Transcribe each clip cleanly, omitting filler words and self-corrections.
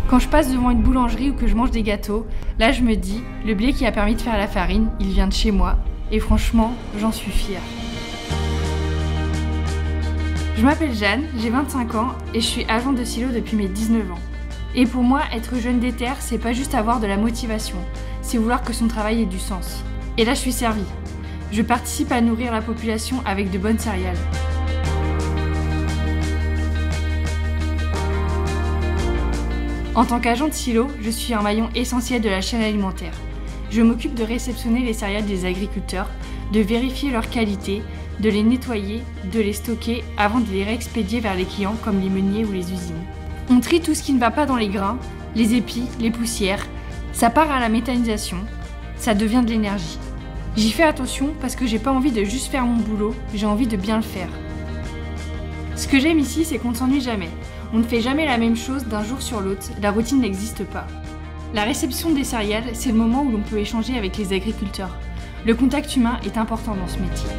Quand je passe devant une boulangerie ou que je mange des gâteaux, là je me dis, le blé qui a permis de faire la farine, il vient de chez moi, et franchement, j'en suis fière. Je m'appelle Jeanne, j'ai 25 ans et je suis agent de silo depuis mes 19 ans. Et pour moi, être jeune déter, c'est pas juste avoir de la motivation, c'est vouloir que son travail ait du sens. Et là, je suis servie. Je participe à nourrir la population avec de bonnes céréales. En tant qu'agent de silo, je suis un maillon essentiel de la chaîne alimentaire. Je m'occupe de réceptionner les céréales des agriculteurs, de vérifier leur qualité, de les nettoyer, de les stocker avant de les réexpédier vers les clients comme les meuniers ou les usines. On trie tout ce qui ne va pas dans les grains, les épis, les poussières, ça part à la méthanisation, ça devient de l'énergie. J'y fais attention parce que j'ai pas envie de juste faire mon boulot, j'ai envie de bien le faire. Ce que j'aime ici, c'est qu'on ne s'ennuie jamais. On ne fait jamais la même chose d'un jour sur l'autre, la routine n'existe pas. La réception des céréales, c'est le moment où l'on peut échanger avec les agriculteurs. Le contact humain est important dans ce métier.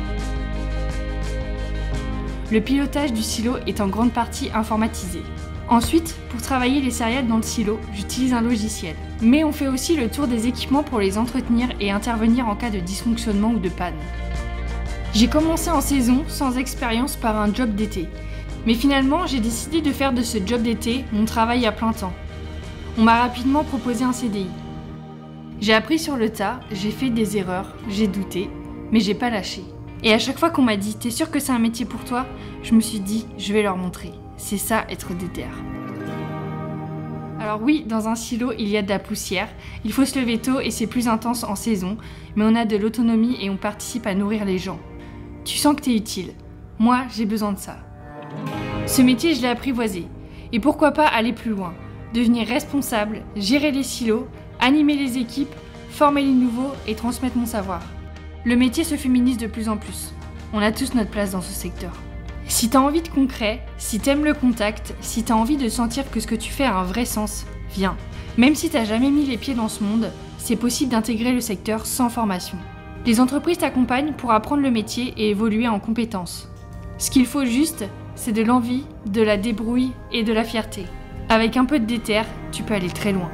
Le pilotage du silo est en grande partie informatisé. Ensuite, pour travailler les céréales dans le silo, j'utilise un logiciel. Mais on fait aussi le tour des équipements pour les entretenir et intervenir en cas de dysfonctionnement ou de panne. J'ai commencé en saison, sans expérience, par un job d'été. Mais finalement, j'ai décidé de faire de ce job d'été mon travail à plein temps. On m'a rapidement proposé un CDI. J'ai appris sur le tas, j'ai fait des erreurs, j'ai douté, mais j'ai pas lâché. Et à chaque fois qu'on m'a dit « T'es sûr que c'est un métier pour toi ?», je me suis dit « Je vais leur montrer ». C'est ça, être déter. Alors oui, dans un silo, il y a de la poussière. Il faut se lever tôt et c'est plus intense en saison, mais on a de l'autonomie et on participe à nourrir les gens. Tu sens que t'es utile. Moi, j'ai besoin de ça. Ce métier, je l'ai apprivoisé. Et pourquoi pas aller plus loin ? Devenir responsable, gérer les silos, animer les équipes, former les nouveaux et transmettre mon savoir. Le métier se féminise de plus en plus. On a tous notre place dans ce secteur. Si t'as envie de concret, si t'aimes le contact, si t'as envie de sentir que ce que tu fais a un vrai sens, viens. Même si t'as jamais mis les pieds dans ce monde, c'est possible d'intégrer le secteur sans formation. Les entreprises t'accompagnent pour apprendre le métier et évoluer en compétences. Ce qu'il faut juste, c'est de l'envie, de la débrouille et de la fierté. Avec un peu de déter, tu peux aller très loin.